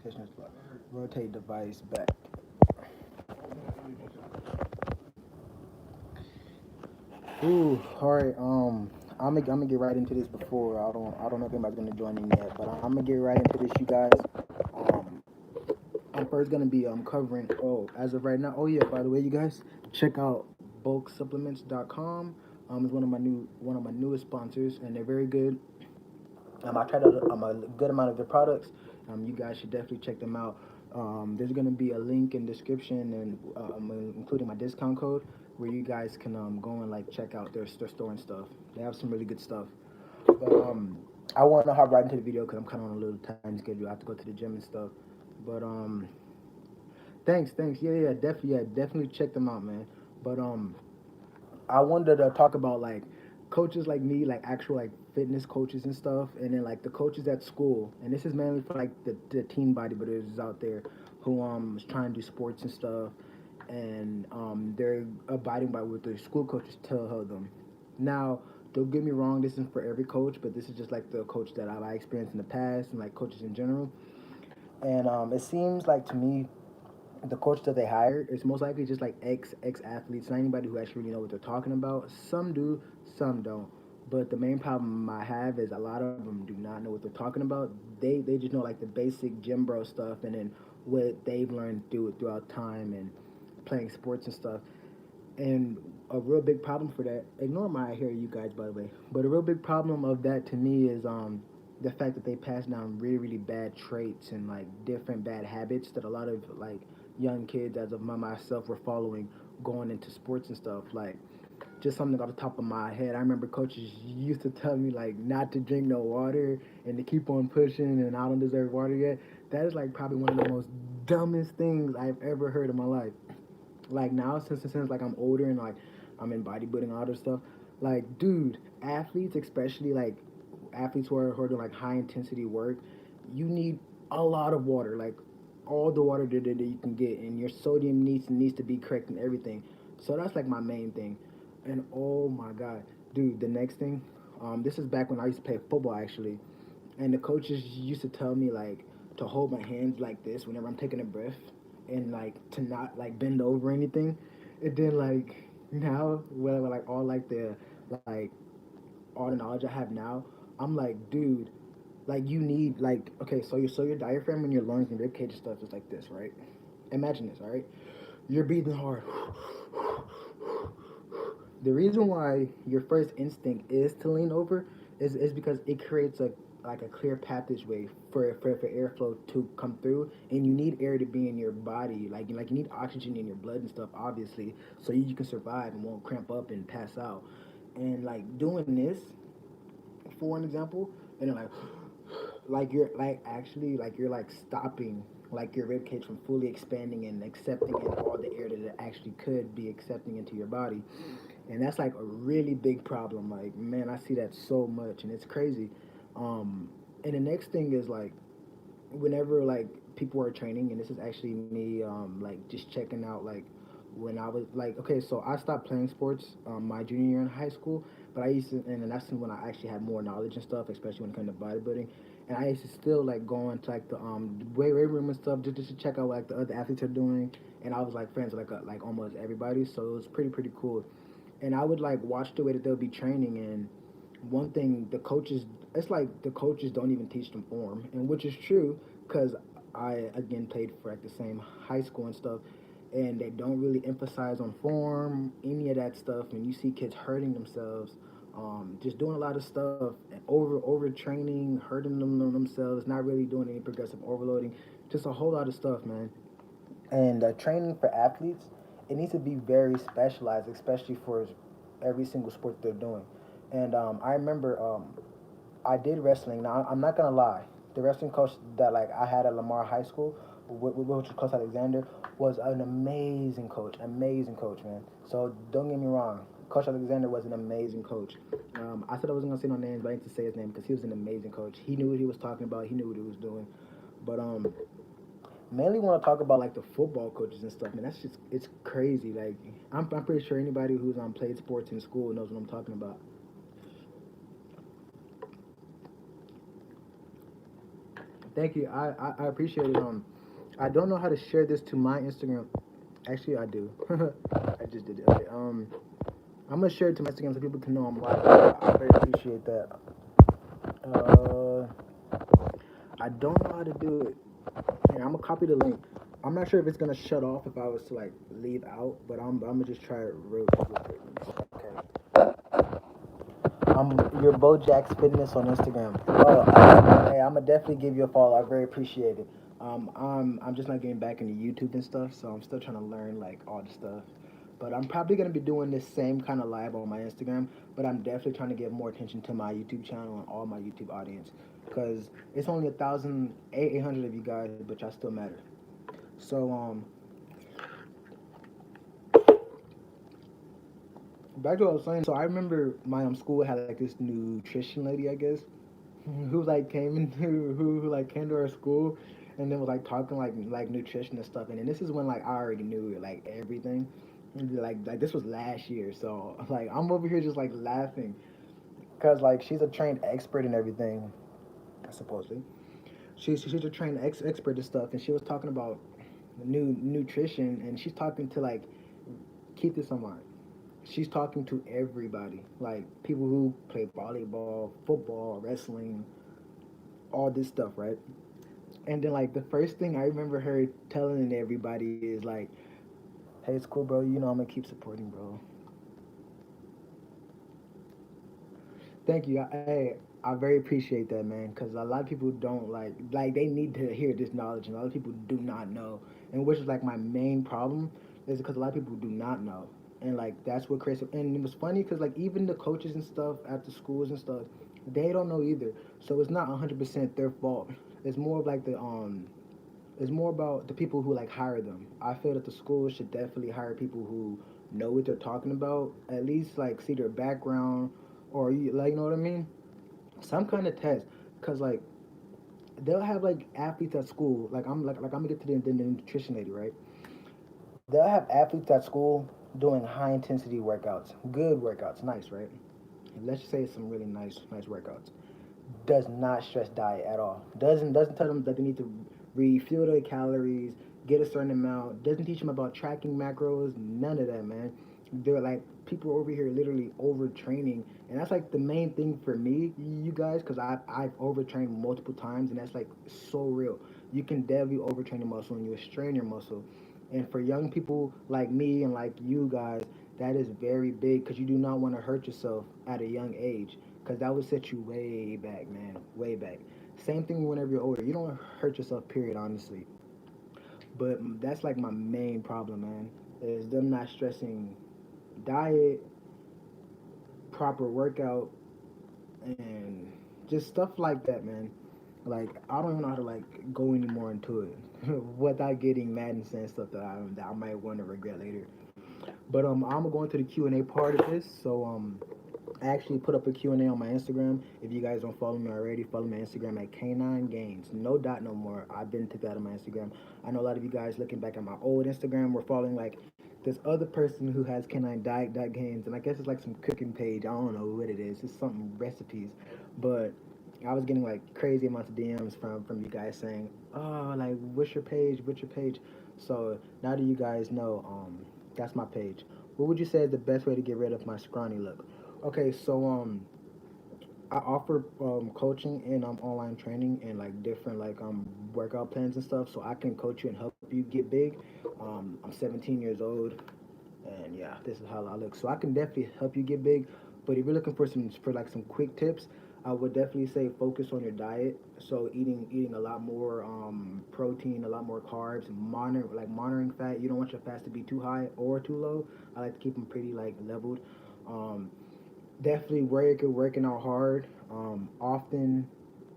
Rotation is rotate device back. Ooh, all right. I'm gonna get right into this before I don't know if anybody's gonna join in yet, but I'm gonna get right into this, you guys. Um, I'm first gonna be covering. Oh, as of right now. Oh yeah, by the way, you guys check out bulksupplements.com. It's one of my newest sponsors, and they're very good. I tried a good amount of their products. You guys should definitely check them out. There's gonna be a link in description and including my discount code where you guys can go and like check out their store and stuff. They have some really good stuff. But I want to hop right into the video because I'm kind of on a little time schedule. I have to go to the gym and stuff. But thanks. Yeah, definitely check them out, man. But I wanted to talk about like coaches like me, like actual like fitness coaches and stuff, and then like the coaches at school. And this is mainly for like the teen bodybuilders out there who is trying to do sports and stuff, and they're abiding by what their school coaches tell them. Now, don't get me wrong, this isn't for every coach, but this is just like the coach that I experienced in the past and like coaches in general. And it seems like to me the coach that they hired is most likely just like ex athletes, not anybody who actually really know what they're talking about. Some do, some don't. But the main problem I have is a lot of them do not know what they're talking about. They just know like the basic gym bro stuff, and then what they've learned throughout time and playing sports and stuff. And a real big problem for that. Ignore my hair, you guys, by the way. But a real big problem of that to me is the fact that they pass down really bad traits and like different bad habits that a lot of like young kids, as of myself, were following going into sports and stuff. Like just something off the top of my head. I remember coaches used to tell me like not to drink no water and to keep on pushing and I don't deserve water yet. That is like probably one of the most dumbest things I've ever heard in my life. Like now, since like I'm older and like I'm in bodybuilding and all this stuff, like dude, athletes, especially like athletes who are doing like high intensity work, you need a lot of water, like all the water that you can get, and your sodium needs to be correct and everything. So that's like my main thing. And oh my god, dude, the next thing, this is back when I used to play football actually, and the coaches used to tell me like to hold my hands like this whenever I'm taking a breath, and like to not like bend over or anything. And then like now, well, like all like the like all the knowledge I have now, I'm like, dude, like you need like okay, so your diaphragm and your lungs and rib cage and stuff is like this, right? Imagine this, all right? You're breathing hard. The reason why your first instinct is to lean over is because it creates a like a clear passageway for airflow to come through, and you need air to be in your body, like you need oxygen in your blood and stuff, obviously, so you can survive and won't cramp up and pass out. And like doing this, for an example, and then like you're like actually like you're like stopping like your rib cage from fully expanding and accepting in all the air that it actually could be accepting into your body. And that's like a really big problem. Like man, I see that so much and it's crazy. And the next thing is like whenever like people are training, and this is actually me like just checking out like when I was like okay, so I stopped playing sports my junior year in high school, but I used to, and then that's when I actually had more knowledge and stuff, especially when it came to bodybuilding. And I used to still like go into like the weight room and stuff just to check out what like the other athletes are doing, and I was like friends with like almost everybody, so it was pretty cool. And I would like watch the way that they'll be training, and one thing the coaches, it's like the coaches don't even teach them form, and which is true because I again played for like the same high school and stuff, and they don't really emphasize on form, any of that stuff, and you see kids hurting themselves, just doing a lot of stuff and overtraining, hurting themselves, not really doing any progressive overloading, just a whole lot of stuff, man. And training for athletes, it needs to be very specialized, especially for every single sport they're doing. And I remember I did wrestling. Now I'm not gonna lie, the wrestling coach that like I had at Lamar High School, which was Coach Alexander, was an amazing coach, man. So don't get me wrong, Coach Alexander was an amazing coach. I said I wasn't gonna say no names, but I need to say his name because he was an amazing coach. He knew what he was talking about. He knew what he was doing. But mainly want to talk about like the football coaches and stuff, man. That's just it's crazy. Like I'm pretty sure anybody who's played sports in school knows what I'm talking about. Thank you. I appreciate it. I don't know how to share this to my Instagram. Actually, I do. I just did it. Okay. I'm gonna share it to my Instagram so people can know I'm live. I very appreciate that. Uh, I don't know how to do it. Here, I'm gonna copy the link. I'm not sure if it's gonna shut off if I was to like leave out, but I'm gonna just try it real quick. Okay. I'm your Bojack's Fitness on Instagram. Oh, hey, I'm gonna definitely give you a follow. I very appreciate it. I'm just not getting back into YouTube and stuff, so I'm still trying to learn like all the stuff. But I'm probably gonna be doing this same kind of live on my Instagram. But I'm definitely trying to give more attention to my YouTube channel and all my YouTube audience, because it's only 1,800 of you guys, but y'all still matter. So back to what I was saying. So I remember my school had like this nutrition lady, I guess, who like came into who like came to our school, and then was like talking like nutrition and stuff. And then this is when like I already knew like everything. Like this was last year, so like I'm over here just like laughing, cause like she's a trained expert in everything, supposedly. She's a trained expert and stuff, and she was talking about new nutrition, and she's talking to like, keep this in mind, she's talking to everybody, like people who play volleyball, football, wrestling, all this stuff, right? And then like the first thing I remember her telling everybody is like, "Hey, it's cool, bro. You know I'm gonna keep supporting, bro. Thank you. I very appreciate that, man. Because a lot of people don't like they need to hear this knowledge, and a lot of people do not know, and which is like my main problem is because a lot of people do not know, and like that's what creates. And it was funny because like even the coaches and stuff at the schools and stuff, they don't know either. So it's not 100% their fault. It's more of like it's more about the people who like hire them. I feel that the schools should definitely hire people who know what they're talking about. At least like see their background, or you like you know what I mean. Some kind of test, cause like they'll have like athletes at school. Like I'm gonna get to the nutrition lady, right? They'll have athletes at school doing high intensity workouts, good workouts, nice, right? Let's just say it's some really nice workouts. Does not stress diet at all. Doesn't tell them that they need to refuel their calories, get a certain amount. Doesn't teach them about tracking macros. None of that, man. They're like people over here literally overtraining, and that's like the main thing for me, you guys, because I've overtrained multiple times, and that's like so real. You can definitely overtrain your muscle, and you strain your muscle. And for young people like me and like you guys, that is very big because you do not want to hurt yourself at a young age because that would set you way back, man, way back. Same thing whenever you're older. You don't hurt yourself, period, honestly. But that's like my main problem, man, is them not stressing diet, proper workout, and just stuff like that, man. Like I don't even know how to like go any more into it without getting mad and saying stuff that I might want to regret later. But I'm gonna go into the Q&A part of this. So I actually put up a Q&A on my Instagram. If you guys don't follow me already, follow my Instagram at Canine Gains. No dot no more. I've been took that on my Instagram. I know a lot of you guys looking back at my old Instagram were following like this other person who has Canine Diet dot Gains, and I guess it's like some cooking page. I don't know what it is. It's something recipes, but I was getting like crazy amounts of DMs from you guys saying, "Oh, like what's your page? What's your page?" So now that you guys know, that's my page. What would you say is the best way to get rid of my scrawny look? Okay, so I offer coaching and online training and like different like workout plans and stuff, so I can coach you and help you get big. I'm 17 years old, and yeah, this is how I look. So I can definitely help you get big. But if you're looking for like some quick tips, I would definitely say focus on your diet. So eating a lot more protein, a lot more carbs, monitoring fat. You don't want your fats to be too high or too low. I like to keep them pretty like leveled. Um, Definitely working out hard, often,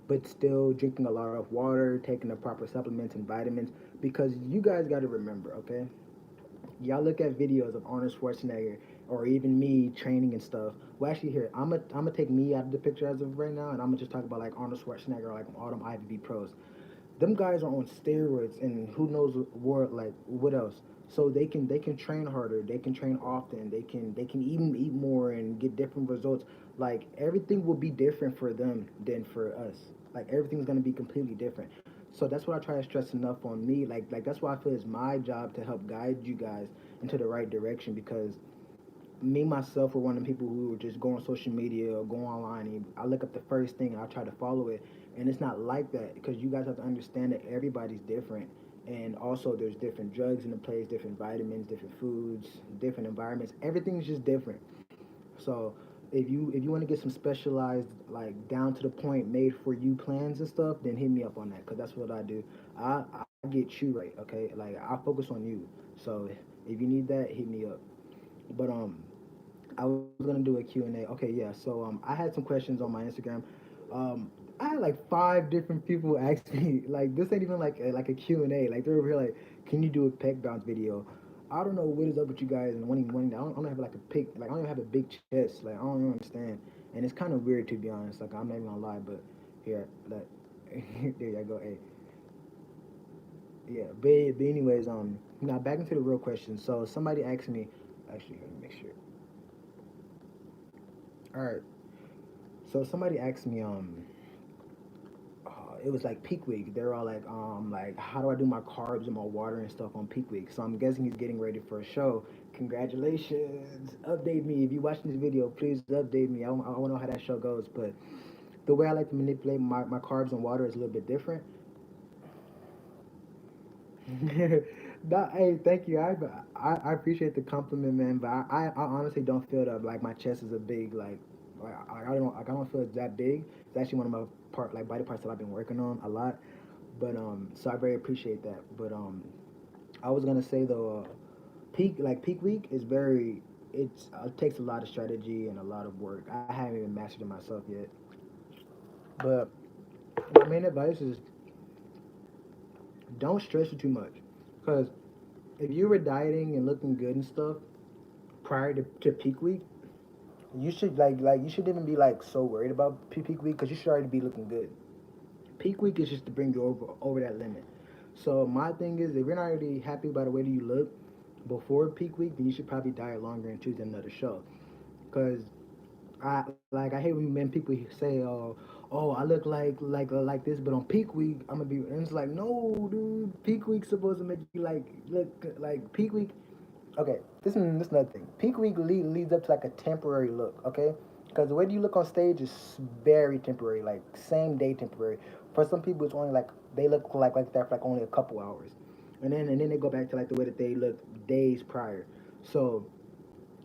but still drinking a lot of water, taking the proper supplements and vitamins. Because you guys got to remember, okay? Y'all look at videos of Arnold Schwarzenegger or even me training and stuff. Well, actually, here I'm gonna take me out of the picture as of right now, and I'm gonna just talk about like Arnold Schwarzenegger, or like all them IFBB pros. Them guys are on steroids, and who knows what else. So they can train harder, they can train often, they can even eat more and get different results. Like everything will be different for them than for us. Like everything's gonna be completely different. So that's what I try to stress enough on me. Like that's why I feel it's my job to help guide you guys into the right direction because me myself were one of the people who would just go on social media or go online and I look up the first thing and I try to follow it, and it's not like that because you guys have to understand that everybody's different, and also there's different drugs in the place, different vitamins, different foods, different environments. Everything's just different. So if you want to get some specialized, like down to the point, made for you plans and stuff, then hit me up on that because that's what I do. I get you right, okay? Like I focus on you. So if you need that, hit me up. But I was gonna do a Q&A. Okay, yeah. So I had some questions on my Instagram. I had like five different people ask me like this ain't even like a Q&A. Like they're over here like, can you do a pec bounce video? I don't know what is up with you guys and wanting. I don't have like a pic. Like I don't even have a big chest. Like I don't even understand. And it's kind of weird to be honest. Like I'm not even gonna lie, but here, like there you go. Hey, yeah. But anyways, now back into the real question. So somebody asked me. Actually, let me make sure. All right. So somebody asked me, it was like peak week. They're all like, how do I do my carbs and my water and stuff on peak week? So I'm guessing he's getting ready for a show. Congratulations! Update me if you watching this video. Please update me. I want to know how that show goes. But the way I like to manipulate my carbs and water is a little bit different. Hey, thank you. I appreciate the compliment, man. But I honestly don't feel that like my chest is a big I don't feel it's that big. It's actually one of my body parts that I've been working on a lot. But so I very appreciate that. But I was gonna say though, peak week is very it takes a lot of strategy and a lot of work. I haven't even mastered it myself yet. But my main advice is don't stress it too much, because if you were dieting and looking good and stuff prior to peak week, you should you shouldn't even be like so worried about peak week because you should already be looking good. Peak week is just to bring you over that limit. So my thing is, if you're not already happy by the way that you look before peak week, then you should probably diet longer and choose another show. Because I hate when people say, oh, I look like this, but on peak week I'm gonna be. And it's like, no, dude, peak week's supposed to make you like look like peak week. Okay, this another thing. Peak week leads up to like a temporary look. Okay, because the way you look on stage is very temporary, like same day temporary. For some people, it's only like they look like that for like only a couple hours, and then they go back to like the way that they look days prior. So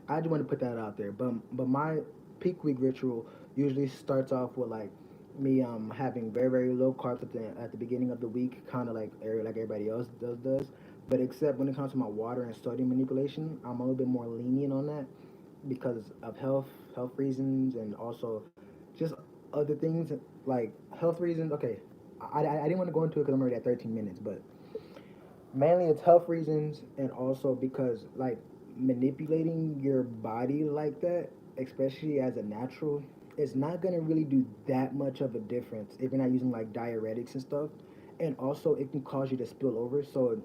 I just want to put that out there. But my peak week ritual usually starts off with like me having very low carbs at the beginning of the week, kind of like everybody else does. But except when it comes to my water and sodium manipulation, I'm a little bit more lenient on that because of health reasons and also just other things like health reasons. Okay, I didn't want to go into it because I'm already at 13 minutes, but mainly it's health reasons and also because like manipulating your body like that, especially as a natural, it's not going to really do that much of a difference if you're not using like diuretics and stuff. And also it can cause you to spill over. So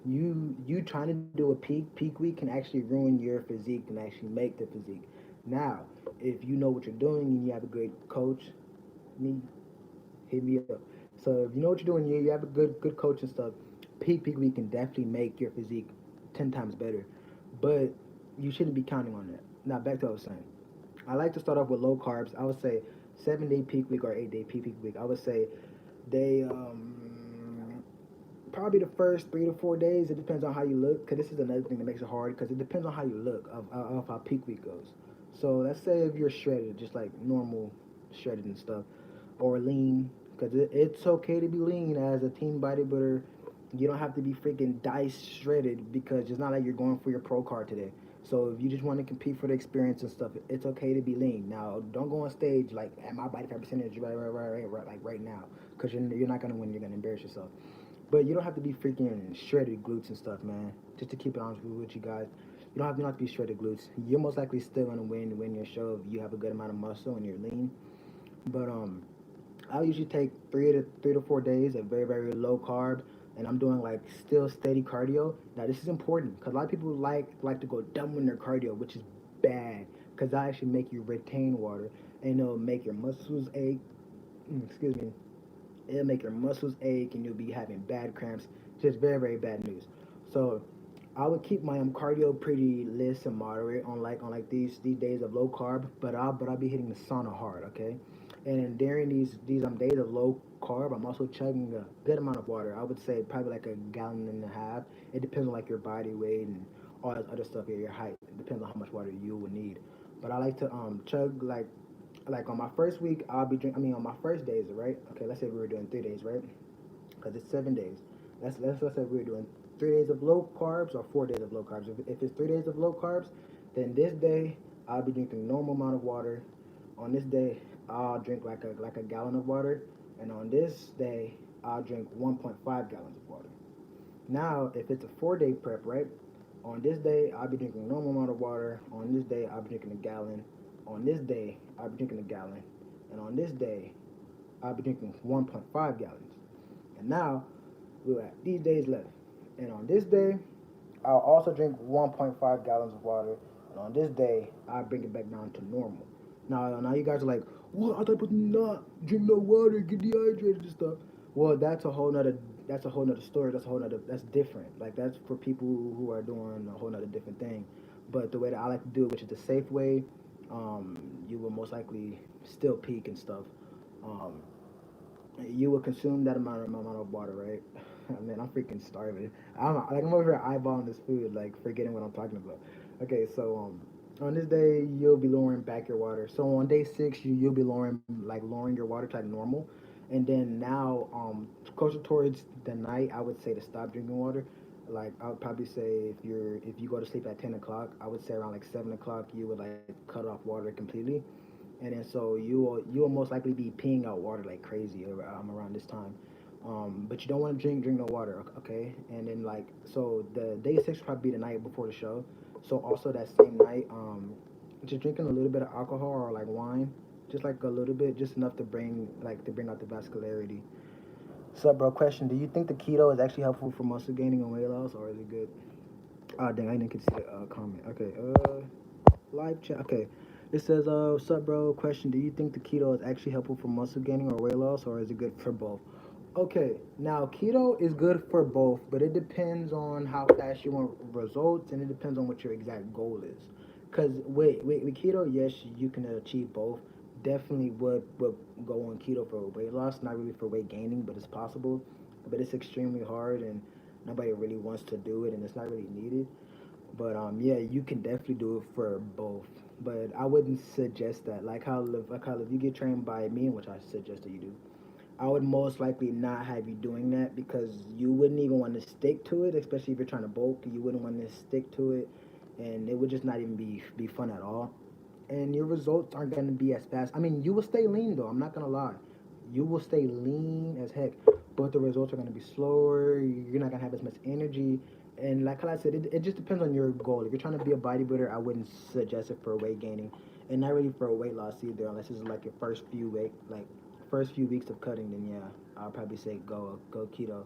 you trying to do a peak week can actually ruin your physique and actually make the physique. Now if you know what you're doing and you have a good coach, me hit me up. So if you know what you're doing, you have a good coach and stuff. Peak week can definitely make your physique 10 times better, but you shouldn't be counting on that. Now back to what I was saying. I like to start off with low carbs. I would say 7 day peak week or 8 day peak week. I would say they probably the first 3 to 4 days. It depends on how you look. Cause this is another thing that makes it hard. Cause it depends on how you look of how peak week goes. So let's say if you're shredded, just like normal shredded and stuff, or lean, because it's okay to be lean as a teen bodybuilder. You don't have to be freaking dice shredded because it's not like you're going for your pro card today. So if you just want to compete for the experience and stuff, it's okay to be lean. Now, don't go on stage like at my body fat percentage right like right now, because you're not gonna win. You're gonna embarrass yourself. But you don't have to be freaking shredded glutes and stuff, man. Just to keep it honest with you guys, you don't have to be shredded glutes. You're most likely still gonna win your show if you have a good amount of muscle and you're lean. But I'll usually take 3 to 4 days of very low carb, and I'm doing like still steady cardio. Now this is important because a lot of people like to go dumb in their cardio, which is bad because that actually make you retain water and it'll make your muscles ache. Excuse me. It'll make your muscles ache, and you'll be having bad cramps. Just very, very bad news. So I would keep my cardio pretty less and moderate on like these days of low carb, but I'll be hitting the sauna hard, okay? And then during these days of low carb, I'm also chugging a good amount of water. I would say probably like a gallon and a half. It depends on like your body weight and all this other stuff, your height. It depends on how much water you would need. But I like to chug like on my first week, I'll be drinking. I mean, on my first days, right? Okay, let's say we were doing 3 days, right? Because it's 7 days. Let's say we were doing 3 days of low carbs or 4 days of low carbs. If it's 3 days of low carbs, then this day I'll be drinking normal amount of water. On this day, I'll drink like a gallon of water, and on this day, I'll drink 1.5 gallons of water. Now, if it's a 4 day prep, right? On this day, I'll be drinking normal amount of water. On this day, I'll be drinking a gallon. On this day, I'll be drinking a gallon. And on this day, I'll be drinking 1.5 gallons. And now, we'll have these days left. And on this day, I'll also drink 1.5 gallons of water. And on this day, I'll bring it back down to normal. Now you guys are like, what? I thought you not drink no water, get dehydrated and stuff. Well, that's a whole nother story. That's different. Like that's for people who are doing a whole nother different thing. But the way that I like to do it, which is the safe way, you will most likely still peak and stuff. Um, you will consume that amount of water, right? Man, I'm freaking starving. I'm over here eyeballing this food, like forgetting what I'm talking about. Okay, so on this day you'll be lowering back your water. So on day 6 you'll be lowering your water to like normal, and then now closer towards the night I would say to stop drinking water. Like I would probably say if you go to sleep at 10 o'clock, I would say around like 7 o'clock you would like cut off water completely, and then so you will most likely be peeing out water like crazy around this time. But you don't want to drink no water, okay? And then like so the day 6 will probably be the night before the show. So also that same night, just drinking a little bit of alcohol or like wine, just like a little bit, just enough to bring out the vascularity. So, bro, question: do you think the keto is actually helpful for muscle gaining and weight loss, or is it good? Ah, dang, I didn't get to see the comment. Okay, live chat. Okay. It says, what's up, bro? Question: do you think the keto is actually helpful for muscle gaining or weight loss, or is it good for both? Okay, now keto is good for both, but it depends on how fast you want results, and it depends on what your exact goal is. Cause with keto, yes, you can achieve both. Definitely would go on keto for weight loss, not really for weight gaining, but it's possible. But it's extremely hard, and nobody really wants to do it, and it's not really needed. But yeah, you can definitely do it for both. But I wouldn't suggest that. Like how if you get trained by me, which I suggest that you do, I would most likely not have you doing that because you wouldn't even want to stick to it, especially if you're trying to bulk. You wouldn't want to stick to it, and it would just not even be fun at all. And your results aren't going to be as fast. I mean, you will stay lean though. I'm not gonna lie, you will stay lean as heck, but the results are going to be slower. You're not going to have as much energy. And like I said, it just depends on your goal. If you're trying to be a bodybuilder, I wouldn't suggest it for weight gaining, and not really for weight loss either, unless it's like your first few weeks of cutting. Then yeah, I'll probably say go keto.